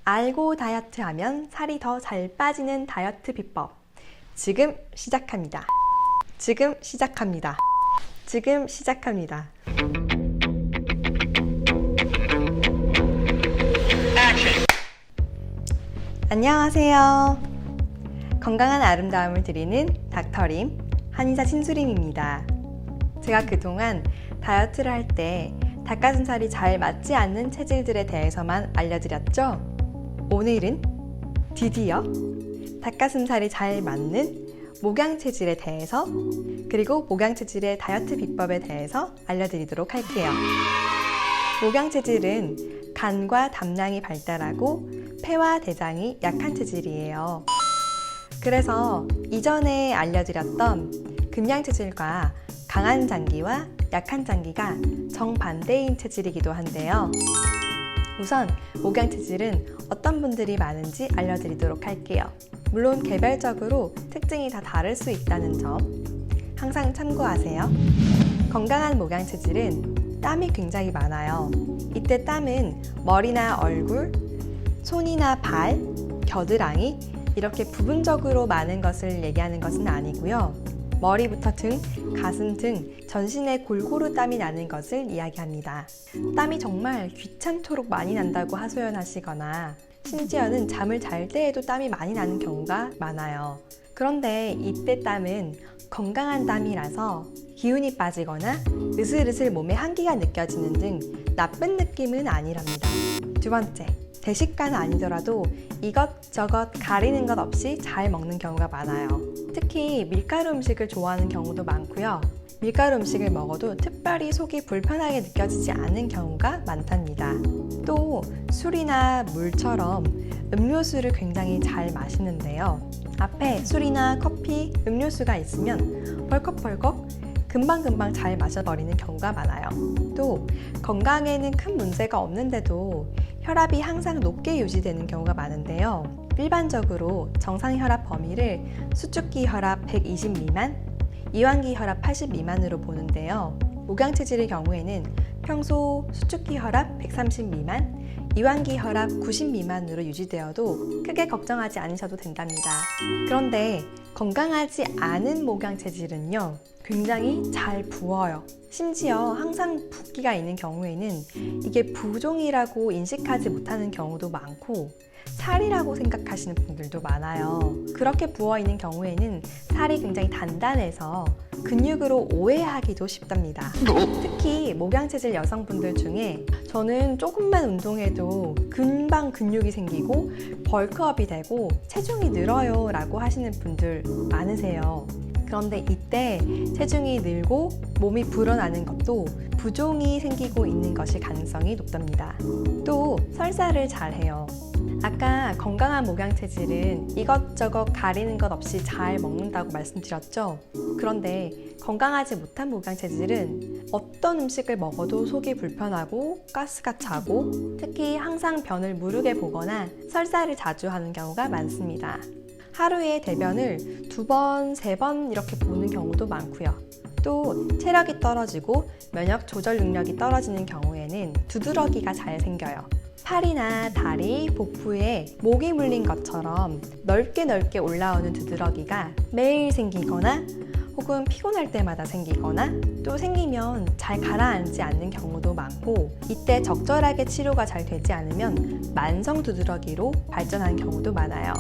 알고 다이어트하면 살이 더 잘 빠지는 다이어트 비법. 지금 시작합니다. 지금 시작합니다. 지금 시작합니다. 안녕하세요. 건강한 아름다움을 드리는 닥터림, 한의사 신수림입니다. 제가 그동안 다이어트를 할 때 닭가슴살이 잘 맞지 않는 체질들에 대해서만 알려드렸죠? 오늘은 드디어 닭가슴살이 잘 맞는 목양 체질에 대해서, 그리고 목양 체질의 다이어트 비법에 대해서 알려드리도록 할게요. 목양 체질은 간과 담낭이 발달하고 폐와 대장이 약한 체질이에요. 그래서 이전에 알려드렸던 금양 체질과 강한 장기와 약한 장기가 정반대인 체질이기도 한데요. 우선 목양 체질은 어떤 분들이 많은지 알려드리도록 할게요. 물론 개별적으로 특징이 다 다를 수 있다는 점 항상 참고하세요. 건강한 목양 체질은 땀이 굉장히 많아요. 이때 땀은 머리나 얼굴, 손이나 발, 겨드랑이 이렇게 부분적으로 많은 것을 얘기하는 것은 아니고요. 머리부터 등, 가슴 등 전신에 골고루 땀이 나는 것을 이야기합니다. 땀이 정말 귀찮도록 많이 난다고 하소연하시거나 심지어는 잠을 잘 때에도 땀이 많이 나는 경우가 많아요. 그런데 이때 땀은 건강한 땀이라서 기운이 빠지거나 으슬으슬 몸에 한기가 느껴지는 등 나쁜 느낌은 아니랍니다. 두 번째, 대식가는 아니더라도 이것저것 가리는 것 없이 잘 먹는 경우가 많아요. 특히 밀가루 음식을 좋아하는 경우도 많고요. 밀가루 음식을 먹어도 특별히 속이 불편하게 느껴지지 않는 경우가 많답니다. 또 술이나 물처럼 음료수를 굉장히 잘 마시는데요. 앞에 술이나 커피, 음료수가 있으면 벌컥벌컥 금방금방 잘 마셔버리는 경우가 많아요. 또 건강에는 큰 문제가 없는데도 혈압이 항상 높게 유지되는 경우가 많은데요. 일반적으로 정상 혈압 범위를 수축기 혈압 120 미만, 이완기 혈압 80 미만으로 보는데요. 목양 체질의 경우에는 평소 수축기 혈압 130 미만, 이완기 혈압 90 미만으로 유지되어도 크게 걱정하지 않으셔도 된답니다. 그런데 건강하지 않은 목양 체질은요, 굉장히 잘 부어요. 심지어 항상 붓기가 있는 경우에는 이게 부종이라고 인식하지 못하는 경우도 많고 살이라고 생각하시는 분들도 많아요. 그렇게 부어있는 경우에는 살이 굉장히 단단해서 근육으로 오해하기도 쉽답니다. 특히 목양체질 여성분들 중에 저는 조금만 운동해도 금방 근육이 생기고 벌크업이 되고 체중이 늘어요 라고 하시는 분들 많으세요. 그런데 이때 체중이 늘고 몸이 불어나는 것도 부종이 생기고 있는 것일 가능성이 높답니다. 또 설사를 잘 해요. 아까 건강한 목양 체질은 이것저것 가리는 것 없이 잘 먹는다고 말씀드렸죠? 그런데 건강하지 못한 목양 체질은 어떤 음식을 먹어도 속이 불편하고 가스가 차고 특히 항상 변을 무르게 보거나 설사를 자주 하는 경우가 많습니다. 하루에 대변을 2번, 3번 이렇게 보는 경우도 많고요. 또 체력이 떨어지고 면역 조절 능력이 떨어지는 경우에는 두드러기가 잘 생겨요. 팔이나 다리, 복부에 목이 물린 것처럼 넓게 올라오는 두드러기가 매일 생기거나 혹은 피곤할 때마다 생기거나 또 생기면 잘 가라앉지 않는 경우도 많고 이때 적절하게 치료가 잘 되지 않으면 만성 두드러기로 발전하는 경우도 많아요.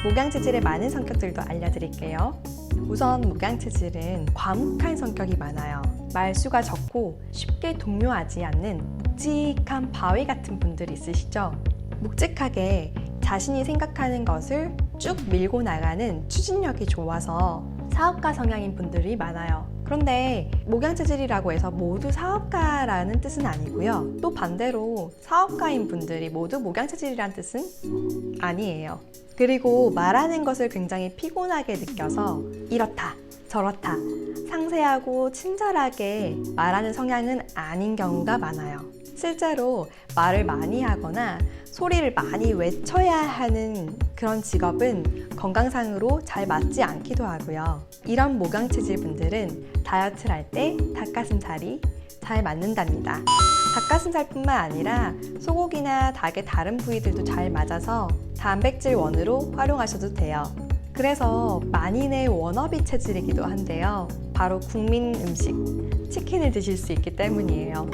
목양 체질의 많은 성격들도 알려드릴게요. 우선 목양 체질은 과묵한 성격이 많아요. 말수가 적고 쉽게 동요하지 않는 묵직한 바위 같은 분들이 있으시죠? 묵직하게 자신이 생각하는 것을 쭉 밀고 나가는 추진력이 좋아서 사업가 성향인 분들이 많아요. 그런데 목양 체질이라고 해서 모두 사업가라는 뜻은 아니고요. 또 반대로 사업가인 분들이 모두 목양 체질이라는 뜻은 아니에요. 그리고 말하는 것을 굉장히 피곤하게 느껴서 이렇다 저렇다 상세하고 친절하게 말하는 성향은 아닌 경우가 많아요. 실제로 말을 많이 하거나 소리를 많이 외쳐야 하는 그런 직업은 건강상으로 잘 맞지 않기도 하고요. 이런 목양 체질 분들은 다이어트를 할 때 닭가슴살이 잘 맞는답니다. 닭가슴살뿐만 아니라 소고기나 닭의 다른 부위들도 잘 맞아서 단백질 원으로 활용하셔도 돼요. 그래서 만인의 워너비 체질이기도 한데요. 바로 국민 음식, 치킨을 드실 수 있기 때문이에요.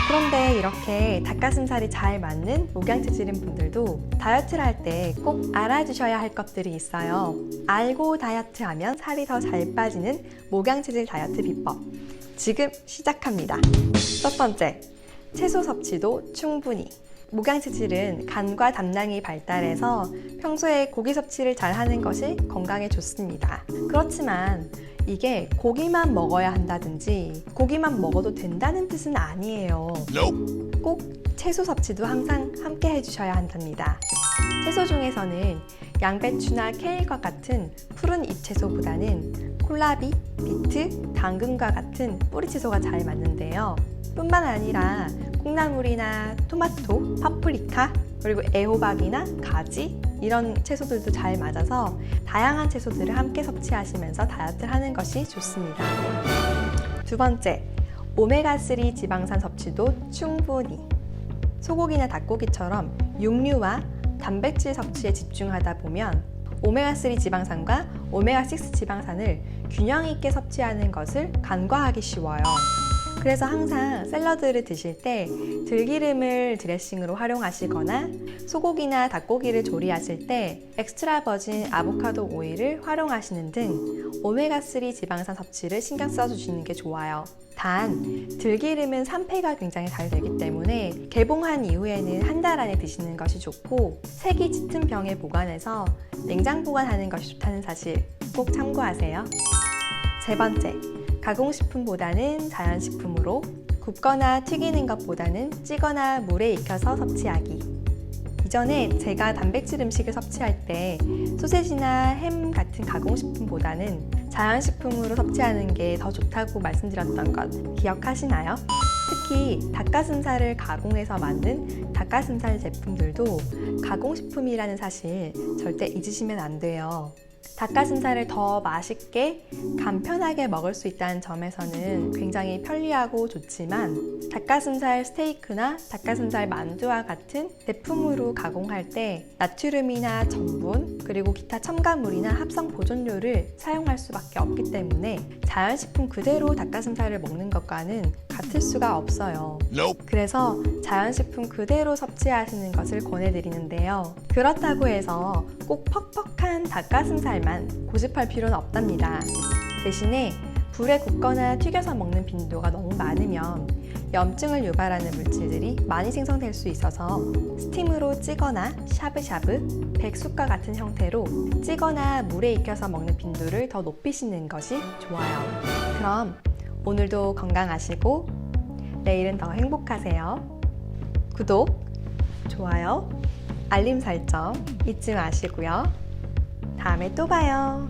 그런데 이렇게 닭가슴살이 잘 맞는 목양 체질인 분들도 다이어트를 할 때 꼭 알아주셔야 할 것들이 있어요. 알고 다이어트 하면 살이 더 잘 빠지는 목양 체질 다이어트 비법. 지금 시작합니다. 첫 번째, 채소 섭취도 충분히. 목양 체질은 간과 담낭이 발달해서 평소에 고기 섭취를 잘 하는 것이 건강에 좋습니다. 그렇지만 이게 고기만 먹어야 한다든지 고기만 먹어도 된다는 뜻은 아니에요. 꼭 채소 섭취도 항상 함께 해주셔야 한답니다. 채소 중에서는 양배추나 케일과 같은 푸른 잎채소보다는 콜라비, 비트, 당근과 같은 뿌리채소가 잘 맞는데요. 뿐만 아니라 콩나물이나 토마토, 파프리카, 그리고 애호박이나 가지 이런 채소들도 잘 맞아서 다양한 채소들을 함께 섭취하시면서 다이어트를 하는 것이 좋습니다. 두 번째, 오메가3 지방산 섭취도 충분히. 소고기나 닭고기처럼 육류와 단백질 섭취에 집중하다 보면 오메가3 지방산과 오메가6 지방산을 균형 있게 섭취하는 것을 간과하기 쉬워요. 그래서 항상 샐러드를 드실 때 들기름을 드레싱으로 활용하시거나 소고기나 닭고기를 조리하실 때 엑스트라 버진 아보카도 오일을 활용하시는 등 오메가3 지방산 섭취를 신경 써주시는 게 좋아요. 단, 들기름은 산패가 굉장히 잘 되기 때문에 개봉한 이후에는 한 달 안에 드시는 것이 좋고 색이 짙은 병에 보관해서 냉장 보관하는 것이 좋다는 사실 꼭 참고하세요. 세 번째, 가공식품보다는 자연식품으로, 굽거나 튀기는 것보다는 찌거나 물에 익혀서 섭취하기. 이전에 제가 단백질 음식을 섭취할 때 소세지나 햄 같은 가공식품보다는 자연식품으로 섭취하는 게 더 좋다고 말씀드렸던 것 기억하시나요? 특히 닭가슴살을 가공해서 만든 닭가슴살 제품들도 가공식품이라는 사실 절대 잊으시면 안 돼요. 닭가슴살을 더 맛있게 간편하게 먹을 수 있다는 점에서는 굉장히 편리하고 좋지만 닭가슴살 스테이크나 닭가슴살 만두와 같은 제품으로 가공할 때 나트륨이나 전분 그리고 기타 첨가물이나 합성 보존료를 사용할 수밖에 없기 때문에 자연식품 그대로 닭가슴살을 먹는 것과는 같을 수가 없어요. 그래서 자연식품 그대로 섭취하시는 것을 권해드리는데요. 그렇다고 해서 꼭 퍽퍽한 닭가슴살만 고집할 필요는 없답니다. 대신에 불에 굽거나 튀겨서 먹는 빈도가 너무 많으면 염증을 유발하는 물질들이 많이 생성될 수 있어서 스팀으로 찌거나 샤브샤브, 백숙과 같은 형태로 찌거나 물에 익혀서 먹는 빈도를 더 높이시는 것이 좋아요. 그럼 오늘도 건강하시고 내일은 더 행복하세요. 구독, 좋아요, 알림 설정 잊지 마시고요. 다음에 또 봐요.